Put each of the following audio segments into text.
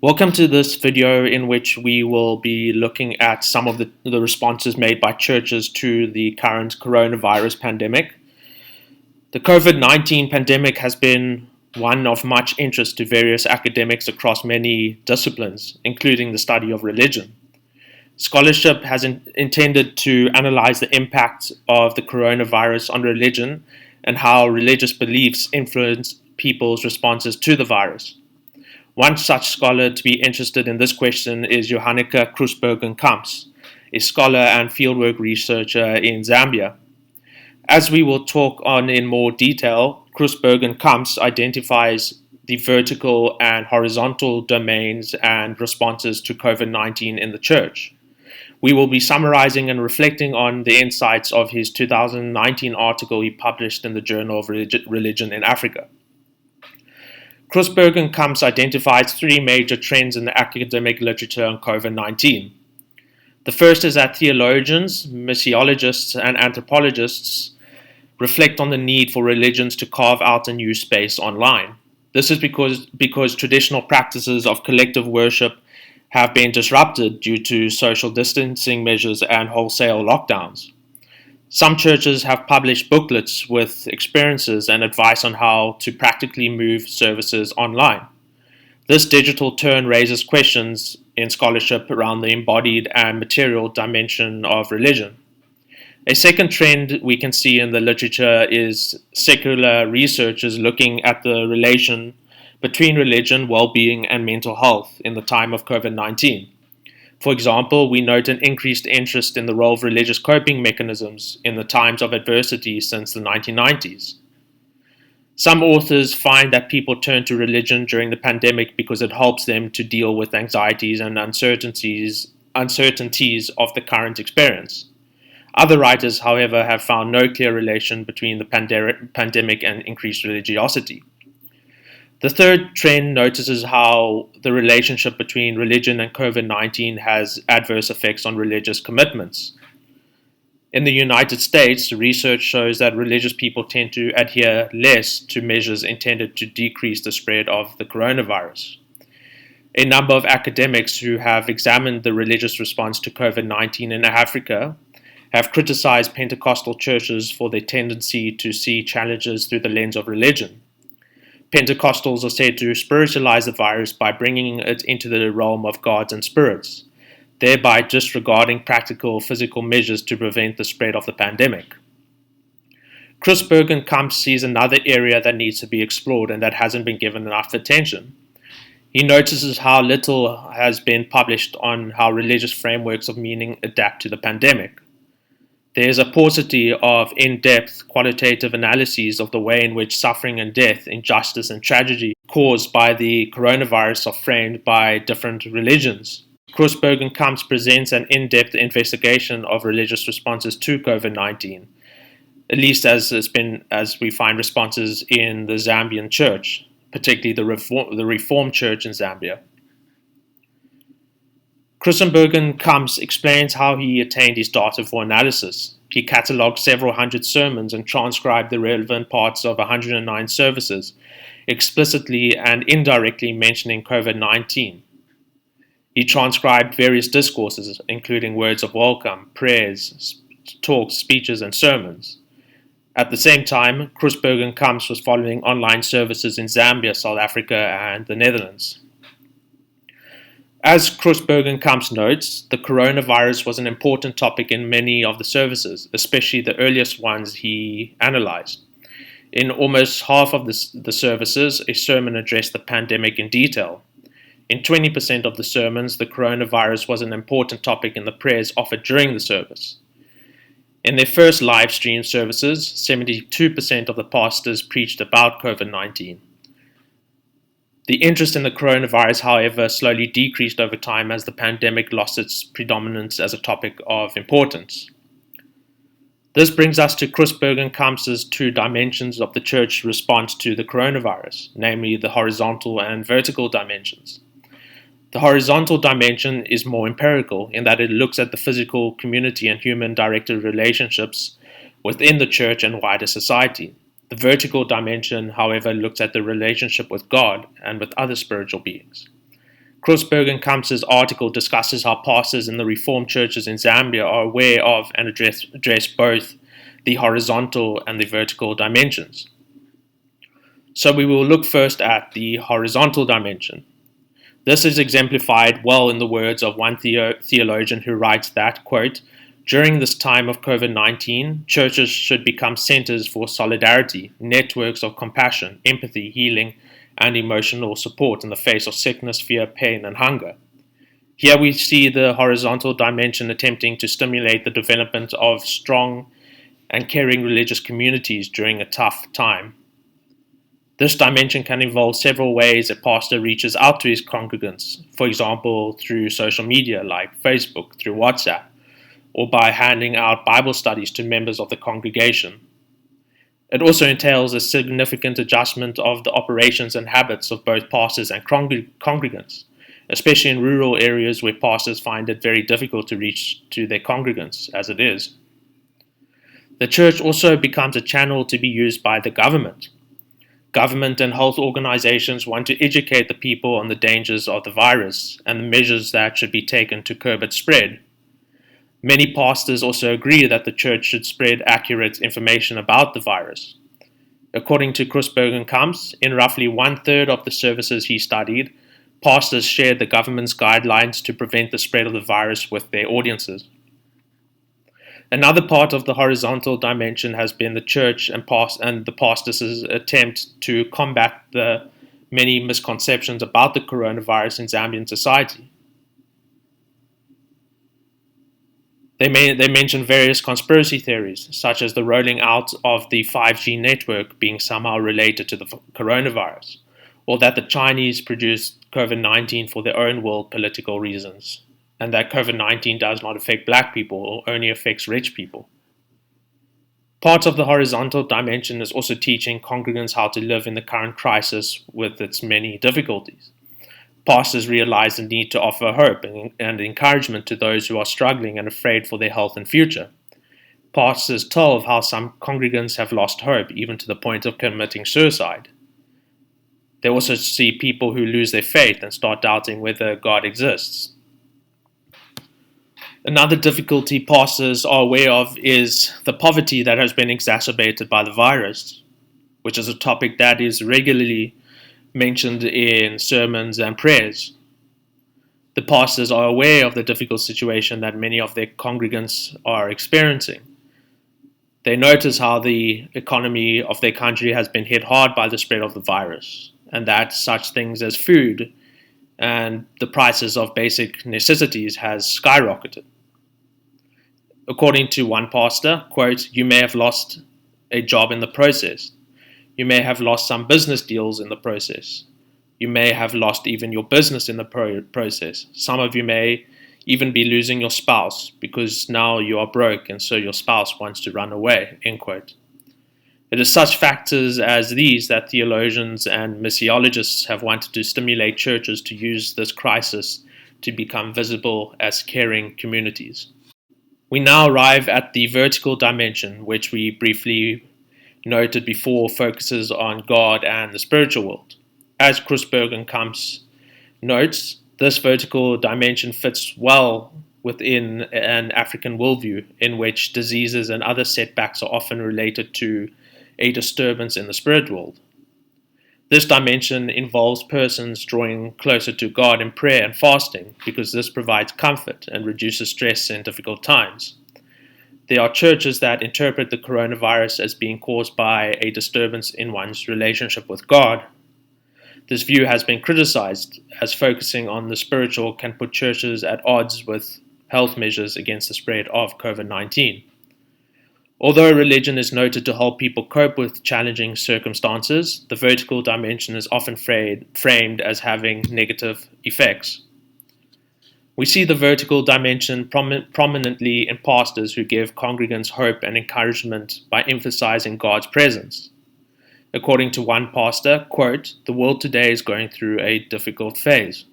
Welcome to this video in which we will be looking at some of the responses made by churches to the current coronavirus pandemic. The COVID-19 pandemic has been one of much interest to various academics across many disciplines, including the study of religion. Scholarship has intended to analyze the impact of the coronavirus on religion and how religious beliefs influence people's responses to the virus. One such scholar to be interested in this question is Johannika Krusbergen-Kamps, a scholar and fieldwork researcher in Zambia. As we will talk on in more detail, Krusbergen-Kamps identifies the vertical and horizontal domains and responses to COVID-19 in the church. We will be summarizing and reflecting on the insights of his 2019 article he published in the Journal of Religion in Africa. Krusbergen-Kamps identifies three major trends in the academic literature on COVID-19. The first is that theologians, missiologists, and anthropologists reflect on the need for religions to carve out a new space online. This is because traditional practices of collective worship have been disrupted due to social distancing measures and wholesale lockdowns. Some churches have published booklets with experiences and advice on how to practically move services online. This digital turn raises questions in scholarship around the embodied and material dimension of religion. A second trend we can see in the literature is secular researchers looking at the relation between religion, well-being, and mental health in the time of COVID-19. For example, we note an increased interest in the role of religious coping mechanisms in the times of adversity since the 1990s. Some authors find that people turn to religion during the pandemic because it helps them to deal with anxieties and uncertainties of the current experience. Other writers, however, have found no clear relation between the pandemic and increased religiosity. The third trend notices how the relationship between religion and COVID-19 has adverse effects on religious commitments. In the United States, research shows that religious people tend to adhere less to measures intended to decrease the spread of the coronavirus. A number of academics who have examined the religious response to COVID-19 in Africa have criticized Pentecostal churches for their tendency to see challenges through the lens of religion. Pentecostals are said to spiritualize the virus by bringing it into the realm of gods and spirits, thereby disregarding practical physical measures to prevent the spread of the pandemic. Krusbergen-Kamps sees another area that needs to be explored and that hasn't been given enough attention. He notices how little has been published on how religious frameworks of meaning adapt to the pandemic. There is a paucity of in-depth qualitative analyses of the way in which suffering and death, injustice and tragedy caused by the coronavirus are framed by different religions. Krusbergen-Kamps presents an in-depth investigation of religious responses to COVID-19, at least as we find responses in the Zambian church, particularly the Reformed Church in Zambia. Krusbergen-Kamps explains how he attained his data for analysis. He catalogued several hundred sermons and transcribed the relevant parts of 109 services, explicitly and indirectly mentioning COVID-19. He transcribed various discourses, including words of welcome, prayers, talks, speeches, and sermons. At the same time, Krusbergen-Kamps was following online services in Zambia, South Africa, and the Netherlands. As Krusbergen-Kamps notes, the coronavirus was an important topic in many of the services, especially the earliest ones he analyzed. In almost half of the services, a sermon addressed the pandemic in detail. In 20% of the sermons, the coronavirus was an important topic in the prayers offered during the service. In their first live stream services, 72% of the pastors preached about COVID-19. The interest in the coronavirus, however, slowly decreased over time as the pandemic lost its predominance as a topic of importance. This brings us to Krusbergen-Kamps' two dimensions of the church response to the coronavirus, namely the horizontal and vertical dimensions. The horizontal dimension is more empirical in that it looks at the physical, community, and human-directed relationships within the church and wider society. The vertical dimension, however, looks at the relationship with God and with other spiritual beings. Kreuzberg and Kamp's article discusses how pastors in the Reformed churches in Zambia are aware of and address both the horizontal and the vertical dimensions. So we will look first at the horizontal dimension. This is exemplified well in the words of one theologian who writes that, quote, during this time of COVID-19, churches should become centers for solidarity, networks of compassion, empathy, healing, and emotional support in the face of sickness, fear, pain, and hunger. Here we see the horizontal dimension attempting to stimulate the development of strong and caring religious communities during a tough time. This dimension can involve several ways a pastor reaches out to his congregants, for example, through social media like Facebook, through WhatsApp, or by handing out Bible studies to members of the congregation. It also entails a significant adjustment of the operations and habits of both pastors and congregants, especially in rural areas where pastors find it very difficult to reach to their congregants as it is. The church also becomes a channel to be used by the government. Government and health organizations want to educate the people on the dangers of the virus and the measures that should be taken to curb its spread. Many pastors also agree that the church should spread accurate information about the virus. According to Kreuzberg and Kamps, in roughly 1/3 of the services he studied, pastors shared the government's guidelines to prevent the spread of the virus with their audiences. Another part of the horizontal dimension has been the church and the pastors' attempt to combat the many misconceptions about the coronavirus in Zambian society. They mention various conspiracy theories, such as the rolling out of the 5G network being somehow related to the coronavirus, or that the Chinese produced COVID-19 for their own world political reasons, and that COVID-19 does not affect black people or only affects rich people. Part of the horizontal dimension is also teaching congregants how to live in the current crisis with its many difficulties. Pastors realize the need to offer hope and encouragement to those who are struggling and afraid for their health and future. Pastors tell of how some congregants have lost hope, even to the point of committing suicide. They also see people who lose their faith and start doubting whether God exists. Another difficulty pastors are aware of is the poverty that has been exacerbated by the virus, which is a topic that is regularly mentioned in sermons and prayers. The pastors are aware of the difficult situation that many of their congregants are experiencing. They notice how the economy of their country has been hit hard by the spread of the virus, and that such things as food and the prices of basic necessities has skyrocketed. According to one pastor, quote, you may have lost a job in the process. You may have lost some business deals in the process. You may have lost even your business in the process. Some of you may even be losing your spouse because now you are broke and so your spouse wants to run away, end quote. It is such factors as these that theologians and missiologists have wanted to stimulate churches to use this crisis to become visible as caring communities. We now arrive at the vertical dimension, which we briefly noted before focuses on God and the spiritual world. As Kreuzberg and Kamps notes, this vertical dimension fits well within an African worldview in which diseases and other setbacks are often related to a disturbance in the spirit world. This dimension involves persons drawing closer to God in prayer and fasting because this provides comfort and reduces stress in difficult times. There are churches that interpret the coronavirus as being caused by a disturbance in one's relationship with God. This view has been criticized as focusing on the spiritual can put churches at odds with health measures against the spread of COVID-19. Although religion is noted to help people cope with challenging circumstances, the vertical dimension is often framed as having negative effects. We see the vertical dimension prominently in pastors who give congregants hope and encouragement by emphasizing God's presence. According to one pastor, quote, the world today is going through a difficult phase.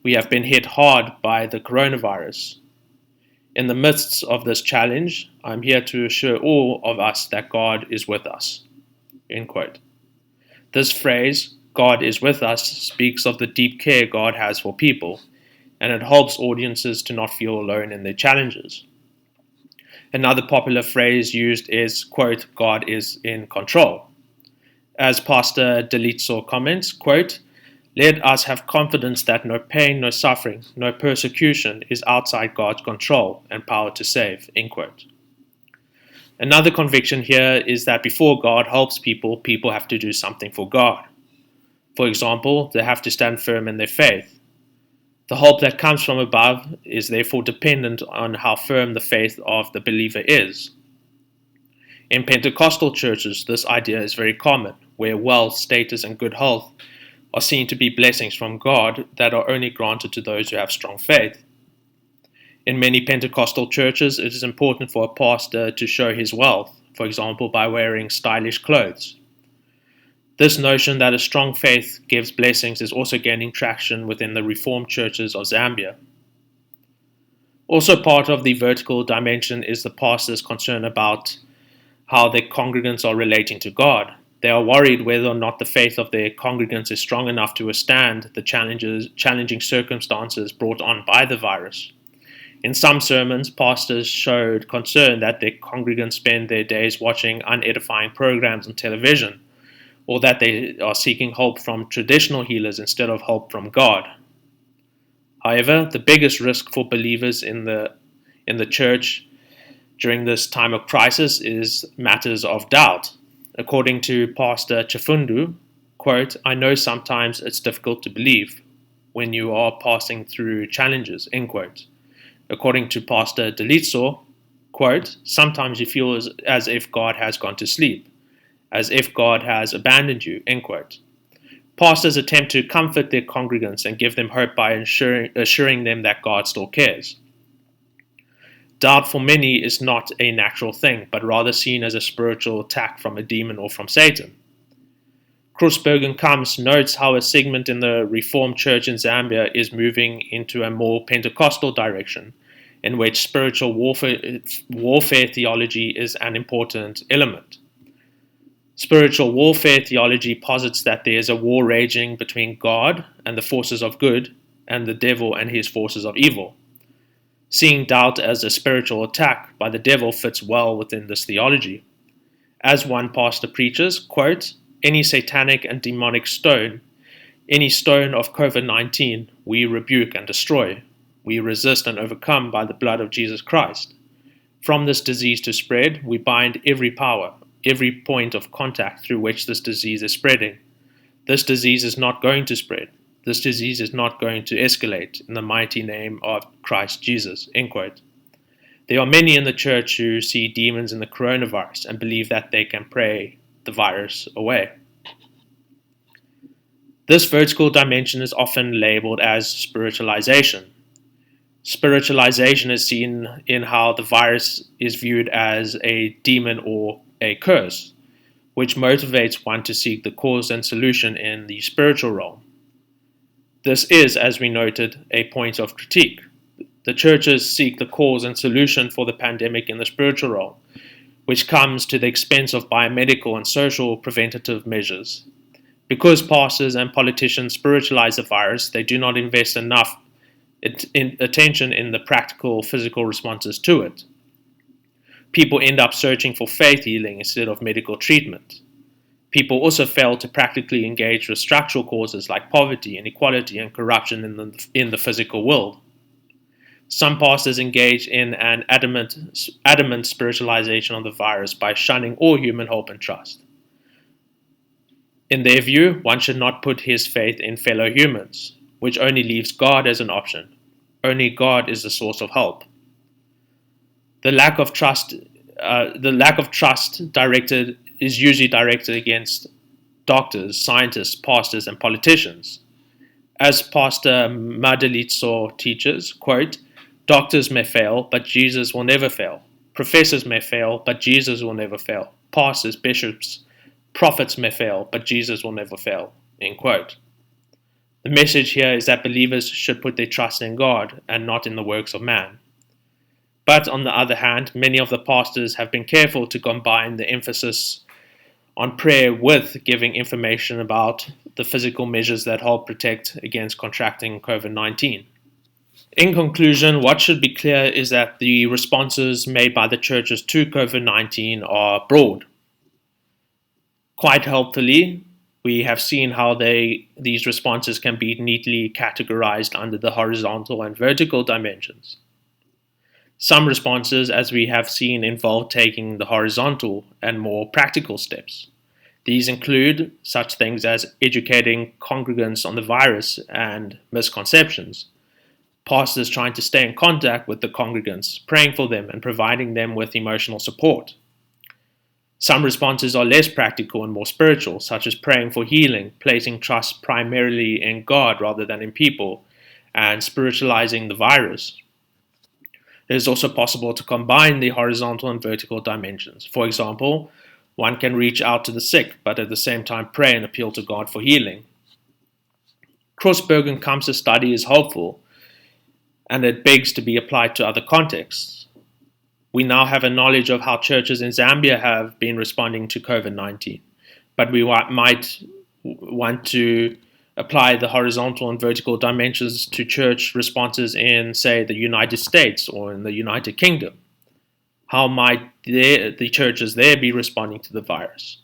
We have been hit hard by the coronavirus. In the midst of this challenge, I'm here to assure all of us that God is with us, end quote. This phrase, God is with us speaks of the deep care God has for people, and it helps audiences to not feel alone in their challenges. Another popular phrase used is, quote, God is in control. As Pastor Delitso comments, quote, let us have confidence that no pain, no suffering, no persecution is outside God's control and power to save, end quote. Another conviction here is that before God helps people, people have to do something for God. For example, they have to stand firm in their faith. The help that comes from above is therefore dependent on how firm the faith of the believer is. In Pentecostal churches, this idea is very common, where wealth, status, and good health are seen to be blessings from God that are only granted to those who have strong faith. In many Pentecostal churches, it is important for a pastor to show his wealth, for example, by wearing stylish clothes. This notion that a strong faith gives blessings is also gaining traction within the Reformed churches of Zambia. Also part of the vertical dimension is the pastor's concern about how their congregants are relating to God. They are worried whether or not the faith of their congregants is strong enough to withstand the challenging circumstances brought on by the virus. In some sermons, pastors showed concern that their congregants spend their days watching unedifying programs on television, or that they are seeking help from traditional healers instead of help from God. However, the biggest risk for believers in the church during this time of crisis is matters of doubt. According to Pastor Chifundu, quote, I know sometimes it's difficult to believe when you are passing through challenges, end quote. According to Pastor Delitso, quote, sometimes you feel as if God has gone to sleep, as if God has abandoned you, end quote. Pastors attempt to comfort their congregants and give them hope by assuring them that God still cares. Doubt for many is not a natural thing, but rather seen as a spiritual attack from a demon or from Satan. Krusbergen-Kams notes how a segment in the Reformed Church in Zambia is moving into a more Pentecostal direction, in which spiritual warfare theology is an important element. Spiritual warfare theology posits that there is a war raging between God and the forces of good, and the devil and his forces of evil. Seeing doubt as a spiritual attack by the devil fits well within this theology. As one pastor preaches, quote, any satanic and demonic stone, any stone of COVID-19, we rebuke and destroy. We resist and overcome by the blood of Jesus Christ. From this disease to spread, we bind every power, every point of contact through which this disease is spreading. This disease is not going to spread. This disease is not going to escalate in the mighty name of Christ Jesus, end quote. There are many in the church who see demons in the coronavirus and believe that they can pray the virus away. This vertical dimension is often labeled as spiritualization. Spiritualization is seen in how the virus is viewed as a demon or a curse, which motivates one to seek the cause and solution in the spiritual realm. This is, as we noted, a point of critique. The churches seek the cause and solution for the pandemic in the spiritual realm, which comes to the expense of biomedical and social preventative measures. Because pastors and politicians spiritualize the virus, they do not invest enough attention in the practical physical responses to it. People end up searching for faith healing instead of medical treatment. People also fail to practically engage with structural causes like poverty, inequality, and corruption in the physical world. Some pastors engage in an adamant spiritualization of the virus by shunning all human hope and trust. In their view, one should not put his faith in fellow humans, which only leaves God as an option. Only God is the source of help. The lack of trust is usually directed against doctors, scientists, pastors, and politicians. As Pastor Madalitso teaches, quote, doctors may fail, but Jesus will never fail. Professors may fail, but Jesus will never fail. Pastors, bishops, prophets may fail, but Jesus will never fail, end quote. The message here is that believers should put their trust in God and not in the works of man. But on the other hand, many of the pastors have been careful to combine the emphasis on prayer with giving information about the physical measures that help protect against contracting COVID-19. In conclusion, what should be clear is that the responses made by the churches to COVID-19 are broad. Quite helpfully, we have seen how these responses can be neatly categorized under the horizontal and vertical dimensions. Some responses, as we have seen, involve taking the horizontal and more practical steps. These include such things as educating congregants on the virus and misconceptions, pastors trying to stay in contact with the congregants, praying for them, and providing them with emotional support. Some responses are less practical and more spiritual, such as praying for healing, placing trust primarily in God rather than in people, and spiritualizing the virus. It is also possible to combine the horizontal and vertical dimensions. For example, one can reach out to the sick, but at the same time pray and appeal to God for healing. Kreuzberg and Kamsa's study is helpful, and it begs to be applied to other contexts. We now have a knowledge of how churches in Zambia have been responding to COVID-19, but we might want to apply the horizontal and vertical dimensions to church responses in, say, the United States or in the United Kingdom. How might the churches there be responding to the virus?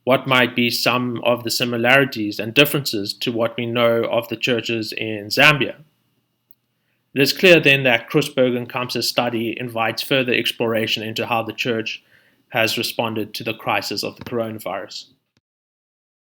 What might be some of the similarities and differences to what we know of the churches in Zambia? It is clear then that Kreuzberg and Kamsa's study invites further exploration into how the church has responded to the crisis of the coronavirus.